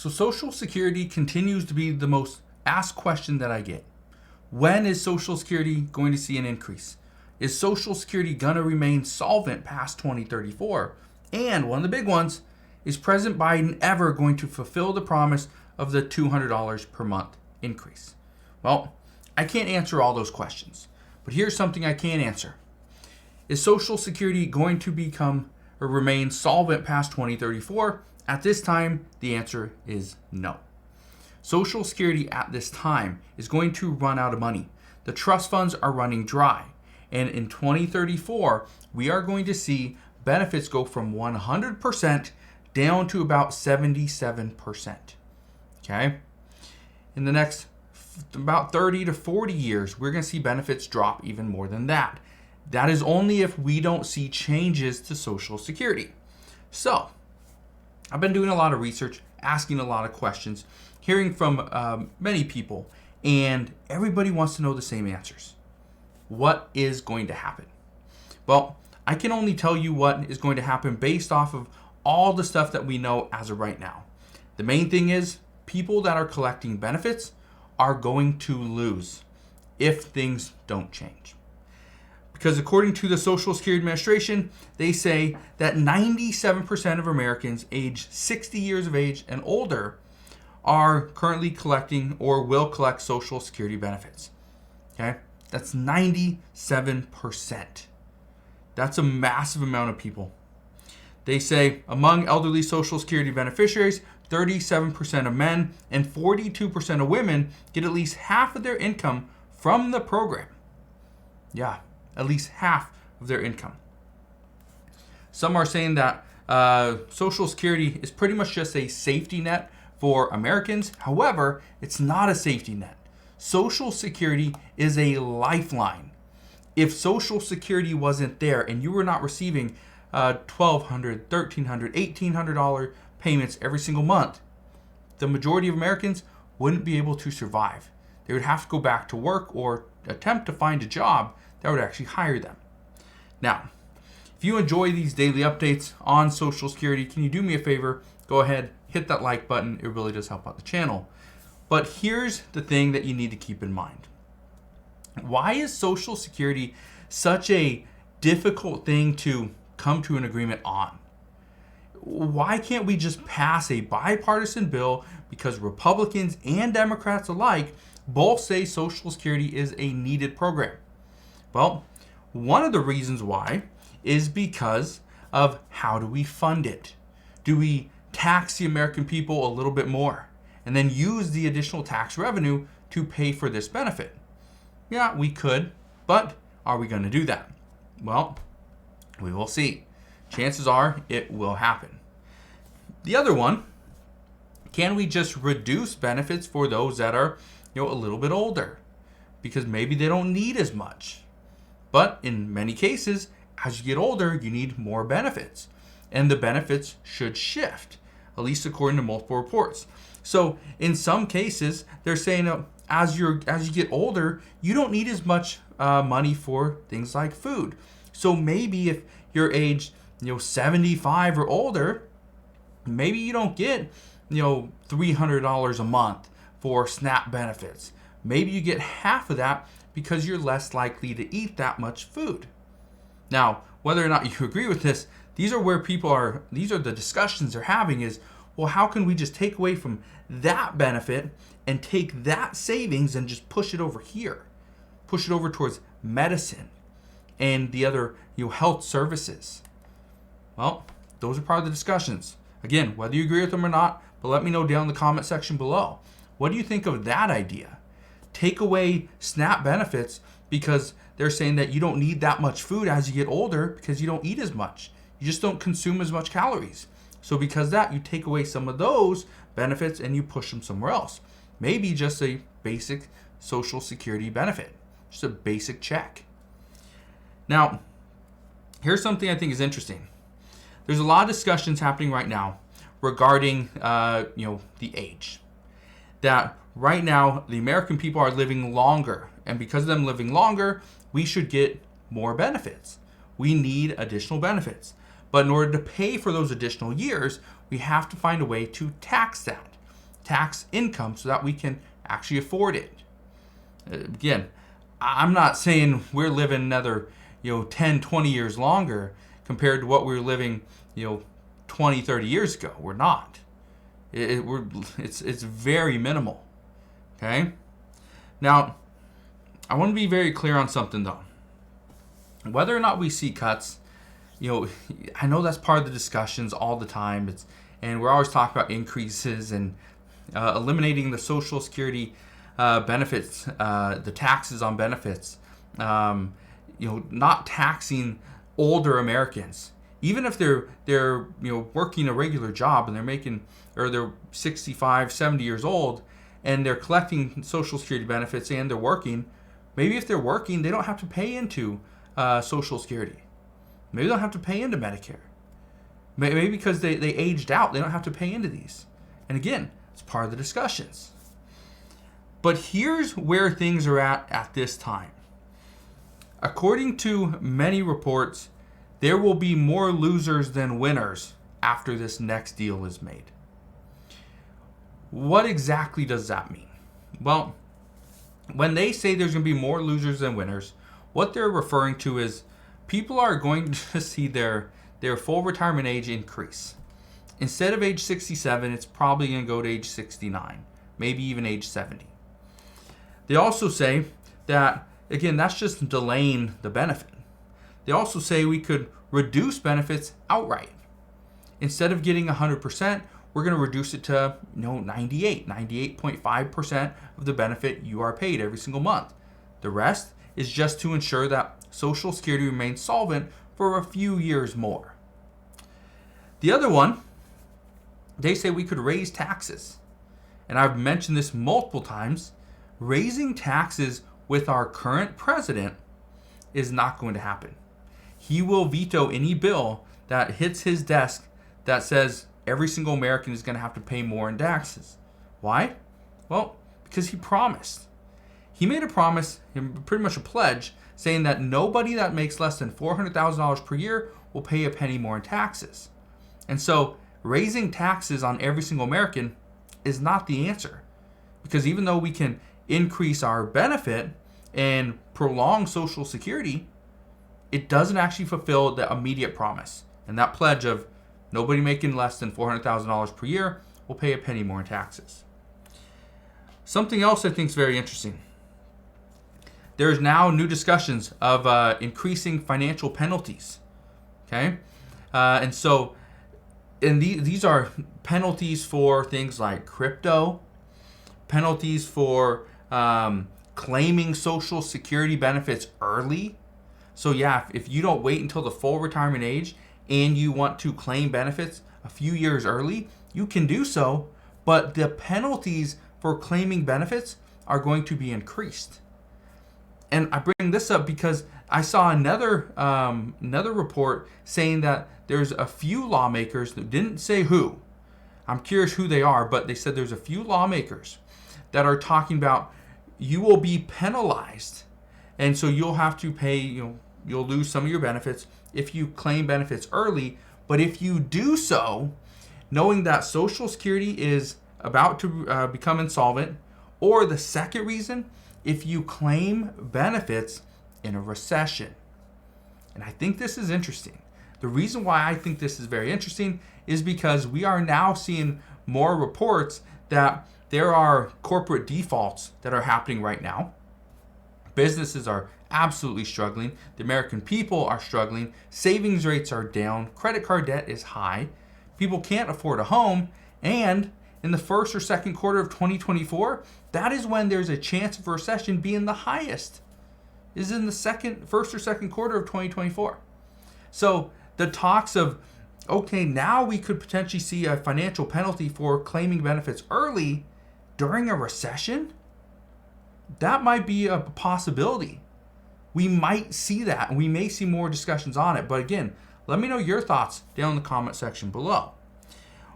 So Social Security continues to be the most asked question that I get. When is Social Security going to see an increase? Is Social Security going to remain solvent past 2034? And one of the big ones, is President Biden ever going to fulfill the promise of the $200 per month increase? Well, I can't answer all those questions, but here's something I can answer. Is Social Security going to become or remain solvent past 2034? At this time, the answer is no. Social Security at this time is going to run out of money. The trust funds are running dry. And in 2034, we are going to see benefits go from 100% down to about 77%. Okay? In the next about 30 to 40 years, we're going to see benefits drop even more than that. That is only if we don't see changes to Social Security. So, I've been doing a lot of research, asking a lot of questions, hearing from many people, and everybody wants to know the same answers. What is going to happen? Well, I can only tell you what is going to happen based off of all the stuff that we know as of right now. The main thing is people that are collecting benefits are going to lose if things don't change. Because according to the Social Security Administration, they say that 97% of Americans aged 60 years of age and older are currently collecting or will collect Social Security benefits. Okay? That's 97%. That's a massive amount of people. They say among elderly Social Security beneficiaries, 37% of men and 42% of women get at least half of their income from the program. Yeah, at least half of their income. Some are saying that Social Security is pretty much just a safety net for Americans. However, it's not a safety net. Social Security is a lifeline. If Social Security wasn't there and you were not receiving $1,200, $1,300, $1,800 payments every single month, the majority of Americans wouldn't be able to survive. They would have to go back to work or attempt to find a job that would actually hire them. Now, if you enjoy these daily updates on Social Security, can you do me a favor? Go ahead, hit that like button. It really does help out the channel. But here's the thing that you need to keep in mind. Why is Social Security such a difficult thing to come to an agreement on? Why can't we just pass a bipartisan bill because Republicans and Democrats alike both say Social Security is a needed program? Well, one of the reasons why is because of how do we fund it? Do we tax the American people a little bit more and then use the additional tax revenue to pay for this benefit? Yeah, we could, but are we going to do that? Well, we will see. Chances are it will happen. The other one, can we just reduce benefits for those that are, a little bit older? Because maybe they don't need as much. But in many cases, as you get older, you need more benefits. And the benefits should shift, at least according to multiple reports. So in some cases, they're saying as you get older, you don't need as much money for things like food. So maybe if you're aged 75 or older, maybe you don't get $300 a month for SNAP benefits. Maybe you get half of that because you're less likely to eat that much food. Now, whether or not you agree with this, these are the discussions they're having is, well, how can we just take away from that benefit and take that savings and just push it over here? Push it over towards medicine and the other health services. Well, those are part of the discussions. Again, whether you agree with them or not, but let me know down in the comment section below. What do you think of that idea? Take away SNAP benefits because they're saying that you don't need that much food as you get older because you don't eat as much. You just don't consume as much calories. So because of that, you take away some of those benefits and you push them somewhere else. Maybe just a basic Social Security benefit. Just a basic check. Now, here's something I think is interesting. There's a lot of discussions happening right now regarding, the age. That right now, the American people are living longer. And because of them living longer, we should get more benefits. We need additional benefits. But in order to pay for those additional years, we have to find a way to tax that. tax income so that we can actually afford it. Again, I'm not saying we're living another 10, 20 years longer compared to what we were living 20, 30 years ago. We're not. It's very minimal. Okay? Now, I want to be very clear on something though. Whether or not we see cuts, I know that's part of the discussions all the time. And we're always talking about increases and eliminating the Social Security benefits, the taxes on benefits, not taxing older Americans, even if they're working a regular job and they're 65, 70 years old and they're collecting Social Security benefits and they're working. Maybe if they're working, they don't have to pay into Social Security. Maybe they don't have to pay into Medicare. Maybe because they aged out, they don't have to pay into these. And again, it's part of the discussions. But here's where things are at this time. According to many reports, there will be more losers than winners after this next deal is made. What exactly does that mean? Well, when they say there's going to be more losers than winners, what they're referring to is people are going to see their full retirement age increase. Instead of age 67, it's probably going to go to age 69, maybe even age 70. They also say that, again, that's just delaying the benefit. They also say we could reduce benefits outright. Instead of getting 100%, we're going to reduce it to 98.5% of the benefit you are paid every single month. The rest is just to ensure that Social Security remains solvent for a few years more. The other one, they say we could raise taxes. And I've mentioned this multiple times. Raising taxes with our current president is not going to happen. He will veto any bill that hits his desk that says every single American is going to have to pay more in taxes. Why? Well, because he promised. He made a promise, pretty much a pledge, saying that nobody that makes less than $400,000 per year will pay a penny more in taxes. And so raising taxes on every single American is not the answer. Because even though we can increase our benefit and prolong Social Security, it doesn't actually fulfill the immediate promise. And that pledge of nobody making less than $400,000 per year will pay a penny more in taxes. Something else I think is very interesting. There's now new discussions of increasing financial penalties. Okay? These are penalties for things like crypto, penalties for claiming Social Security benefits early. So yeah, if you don't wait until the full retirement age and you want to claim benefits a few years early, you can do so, but the penalties for claiming benefits are going to be increased. And I bring this up because I saw another report saying that there's a few lawmakers that didn't say who. I'm curious who they are, but they said there's a few lawmakers that are talking about you will be penalized. And so you'll have to pay, you'll lose some of your benefits if you claim benefits early. But if you do so, knowing that Social Security is about to become insolvent, or the second reason, if you claim benefits in a recession. And I think this is interesting. The reason why I think this is very interesting is because we are now seeing more reports that there are corporate defaults that are happening right now. Businesses are absolutely struggling. The American people are struggling. Savings rates are down. Credit card debt is high. People can't afford a home. And in the first or second quarter of 2024, that is when there's a chance of a recession being the highest, is in the first or second quarter of 2024. So the talks of, okay, now we could potentially see a financial penalty for claiming benefits early during a recession, that might be a possibility. We might see that, and we may see more discussions on it. But again, let me know your thoughts down in the comment section below.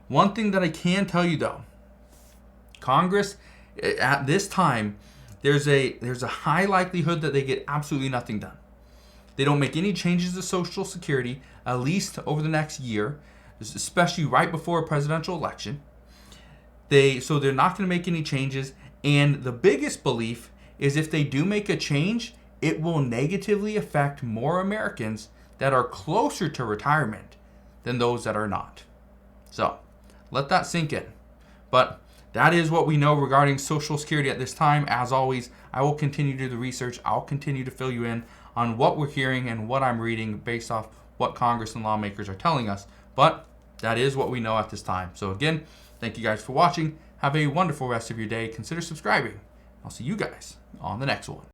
One thing that I can tell you though, Congress at this time, there's a high likelihood that they get absolutely nothing done. They don't make any changes to Social Security, at least over the next year, especially right before a presidential election. So they're not going to make any changes. And the biggest belief is if they do make a change, it will negatively affect more Americans that are closer to retirement than those that are not. So let that sink in. But that is what we know regarding Social Security at this time. As always, I will continue to do the research. I'll continue to fill you in on what we're hearing and what I'm reading based off what Congress and lawmakers are telling us. But that is what we know at this time. So again, thank you guys for watching. Have a wonderful rest of your day. Consider subscribing. I'll see you guys on the next one.